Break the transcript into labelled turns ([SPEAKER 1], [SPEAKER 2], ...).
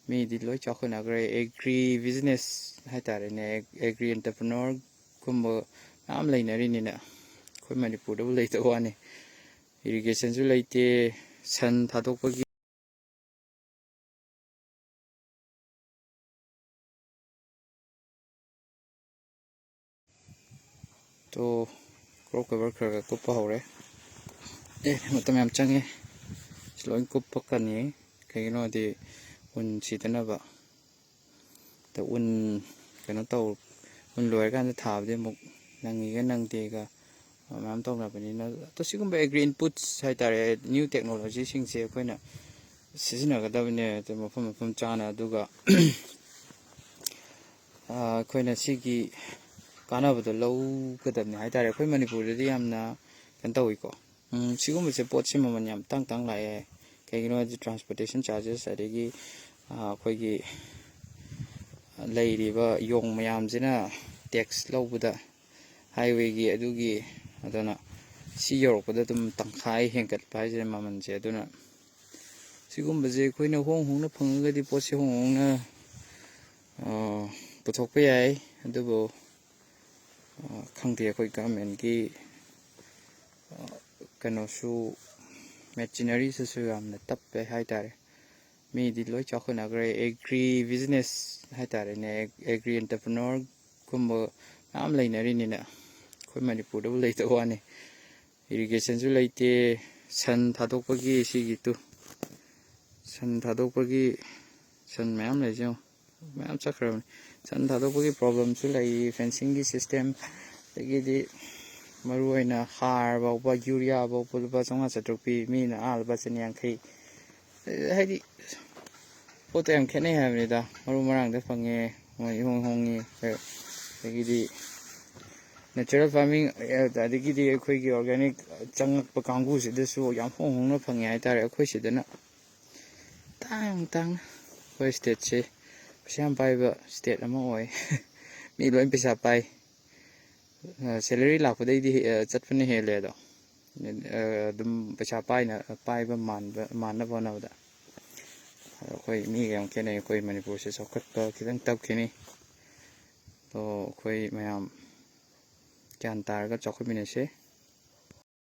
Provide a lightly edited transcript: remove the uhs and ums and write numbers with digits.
[SPEAKER 1] ꯃꯤꯗꯤ ꯂꯣꯏ ꯆꯥꯎꯈꯠꯅꯈ꯭ꯔꯦ agri business ꯍꯥꯏꯇꯥꯔꯦꯅꯦ ꯑꯦꯒ꯭ꯔꯤ ꯑꯦꯟꯇꯔꯄ꯭ꯔꯤꯅꯣꯔꯒꯨꯝꯕ ꯃꯌꯥꯝ ꯂꯩꯅꯔꯤꯅꯤꯅ ꯑꯩꯈꯣꯏ ꯃꯅꯤꯄꯨꯔꯗꯕꯨ ꯂꯩꯇꯕ ꯋꯥꯅꯤ ꯏꯔꯤꯒꯦꯁꯟꯁꯨ ꯂꯩꯇꯦ ꯁꯟ ꯊꯥꯗꯣꯛꯄꯒꯤ ꯇꯣ ꯀ꯭ꯔꯣꯞ ꯀꯚꯔ ꯈꯔ ꯀꯨꯞꯄ ꯍꯧꯔꯦ ꯃꯇꯝ ꯌꯥꯝ ꯆꯪꯉꯦ ꯂꯣꯏ ꯀꯨꯞꯄꯛꯀꯅꯤ ꯀꯩꯒꯤꯅꯣꯗꯤ ꯎꯟ ꯁꯤꯗꯅꯕ ꯎꯟ ꯎꯟ ꯂꯣꯏꯔꯀꯥꯟꯗ ꯊꯥꯕꯗꯤ ꯑꯃꯨꯛ ꯅꯪꯉꯤꯒ ꯅꯪꯗꯦꯒ ꯃꯌꯥꯝ ꯇꯧꯅꯕꯅꯤꯅ ꯁꯤꯒꯨꯝꯕ ꯑꯦꯒ꯭ꯔꯤ ꯏꯟꯄꯨꯠꯁ ꯍꯥꯏꯇꯥꯔꯦ ꯅ꯭ꯌꯨ ꯇꯦꯛꯅꯣꯂꯣꯖꯤꯁꯤꯡꯁꯦ ꯑꯩꯈꯣꯏꯅ ꯁꯤꯖꯤꯟꯅꯒꯗꯕꯅꯦ ꯃꯐꯝ ꯃꯐꯝ ꯆꯥꯅ ꯑꯗꯨꯒ ꯑꯩꯈꯣꯏꯅ ꯁꯤꯒꯤ ꯀꯥꯟꯅꯕꯗꯣ ꯂꯧꯒꯗꯕꯅꯤ ꯍꯥꯏꯇꯥꯔꯦ ꯑꯩꯈꯣꯏ ꯃꯅꯤꯄꯨꯔꯗꯗꯤ ꯌꯥꯝꯅ ꯀꯩꯅꯣ ꯇꯧꯋꯤꯀꯣ ꯁꯤꯒꯨꯝꯕꯁꯦ ꯄꯣꯠꯁꯦ ꯃꯃꯜ ꯌꯥꯝ ꯇꯥꯡ ꯂꯥꯛꯑꯦ ꯀꯩꯒꯤꯅꯣ ꯍꯥꯏꯗꯤ ꯇ꯭ꯔꯥꯟꯁꯄꯣꯔꯇꯦꯁꯟ ꯆꯥꯔꯖꯦꯁ ꯑꯗꯒꯤ ꯑꯩꯈꯣꯏꯒꯤ ꯂꯩꯔꯤꯕ ꯌꯣꯡ ꯃꯌꯥꯝꯁꯤꯅ ꯇꯦꯛꯁ ꯂꯧꯕꯗ ꯍꯥꯏꯋꯦꯒꯤ ꯑꯗꯨꯒꯤ ꯑꯗꯨꯅ ꯁꯤ ꯌꯧꯔꯛꯄꯗ ꯑꯗꯨꯝ ꯇꯪꯈꯥꯏ ꯍꯦꯟꯒꯠꯄ ꯍꯥꯏꯁꯦ ꯃꯃꯜꯁꯦ ꯑꯗꯨꯅ ꯁꯤꯒꯨꯝꯕꯁꯦ ꯑꯩꯈꯣꯏꯅ ꯍꯣꯡꯅ ꯐꯪꯉꯒꯗꯤ ꯄꯣꯠꯁꯦ ꯍꯣꯡꯅ ꯄꯨꯊꯣꯛꯄ ꯌꯥꯏ ꯑꯗꯨꯕꯨ ꯈꯪꯗꯦ ꯑꯩꯈꯣꯏ ꯒꯚꯔꯟꯃꯦꯟꯠꯒꯤ ꯀꯩꯅꯣꯁꯨ ꯃꯦꯆꯤꯅꯔꯤꯁꯤꯁꯨ ꯌꯥꯝꯅ ꯇꯞꯄꯦ ꯍꯥꯏꯇꯥꯔꯦ ꯃꯤꯗꯤ ꯂꯣꯏ ꯆꯥꯎꯈꯠꯅꯈ꯭ꯔꯦ ꯑꯦꯒ꯭ꯔꯤ ꯕꯤꯖꯤꯅꯦꯁ ꯍꯥꯏꯇꯥꯔꯦꯅꯦ ꯑꯦꯒ꯭ꯔꯤ ꯑꯦꯟꯇꯔꯄ꯭ꯔꯤꯅꯣꯔꯒꯨꯝꯕ ꯃꯌꯥꯝ ꯂꯩꯅꯔꯤꯅꯤꯅ ꯑꯩꯈꯣꯏ ꯃꯅꯤꯄꯨꯔꯗꯕꯨ ꯂꯩꯇꯕ ꯋꯥꯅꯤ ꯏꯔꯤꯒꯦꯁꯟꯁꯨ ꯂꯩꯇꯦ ꯁꯟ ꯊꯥꯗꯣꯛꯄꯒꯤ ꯁꯟ ꯊꯥꯗꯣꯛꯄꯒꯤ ꯁꯟ ꯃꯌꯥꯝ ꯂꯩꯁꯦ ꯃꯌꯥꯝ ꯆꯠꯈ꯭ꯔꯕꯅꯤ ꯁꯟ ꯊꯥꯗꯣꯛꯄꯒꯤ ꯄ꯭ꯔꯣꯕ꯭ꯂꯦꯝꯁꯨ ꯂꯩ ꯐꯦꯟꯁꯤꯡꯒꯤ ꯁꯤꯁꯇꯦꯝ ꯑꯗꯒꯤꯗꯤ ꯃꯔꯨ ꯑꯣꯏꯅ ꯍꯥꯔ ꯐꯥꯎꯕ ꯌꯨꯔꯤꯌꯥ ꯐꯥꯎꯕ ꯂꯨꯄꯥ 500-400 ꯄꯤ ꯃꯤꯅ ꯂꯨꯄꯥ 150 ꯍꯥꯏꯗꯤ ꯄꯣꯠꯇꯣ ꯌꯥꯝ ꯈꯦꯠꯅꯩ ꯍꯥꯏꯕꯅꯤꯗ ꯃꯔꯨ ꯃꯔꯥꯡꯗ ꯐꯪꯉꯦ ꯃꯣꯏ ꯍꯣꯡꯉꯤ ꯑꯗꯒꯤꯗꯤ ꯅꯦꯆꯔꯦꯜ ꯐꯥꯔꯃꯤꯡ ꯑꯗꯒꯤꯗꯤ ꯑꯩꯈꯣꯏꯒꯤ ꯑꯣꯔꯒꯥꯅꯤꯛ ꯆꯪꯉꯛꯄ ꯀꯥꯡꯕꯨꯁꯤꯗꯁꯨ ꯌꯥꯝ ꯍꯣꯡꯅ ꯐꯪꯉꯦ ꯍꯥꯏꯇꯥꯔꯦ ꯑꯩꯈꯣꯏ ꯁꯤꯗꯅ ꯇꯥꯡꯅ ꯑꯩꯈꯣꯏ ꯁ꯭ꯇꯦꯠꯁꯦ ꯄꯩꯁꯥ ꯌꯥꯝ ꯄꯥꯏꯕ ꯁ꯭ꯇꯦꯠ ꯑꯃ ꯑꯣꯏ ꯃꯤ ꯂꯣꯏ ꯄꯩꯁꯥ ꯄꯥꯏ ꯁꯦꯂꯔꯤ ꯂꯥꯛꯄꯗꯩꯗꯤ ꯆꯠꯄꯅ ꯍꯦꯜꯂꯦ ꯑꯗꯣ ꯑꯗꯨꯝ ꯄꯩꯁꯥ ꯄꯥꯏꯕ ꯃꯥꯟꯅꯕ ꯍꯣꯠꯅꯕꯗ ꯑꯩꯈꯣꯏ ꯃꯤꯒ ꯌꯥꯝ ꯈꯦꯠꯅꯩ ꯑꯩꯈꯣꯏ ꯃꯅꯤꯄꯨꯔꯁꯦ ꯆꯥꯎꯈꯠꯄ ꯈꯤꯇꯪ ꯇꯞꯈꯤꯅꯤ ꯑꯗꯣ ꯑꯩꯈꯣꯏ ꯃꯌꯥꯝ ꯒ꯭ꯌꯥꯟ ꯇꯥꯔꯒ ꯆꯥꯎꯈꯠꯃꯤꯟꯅꯁꯦ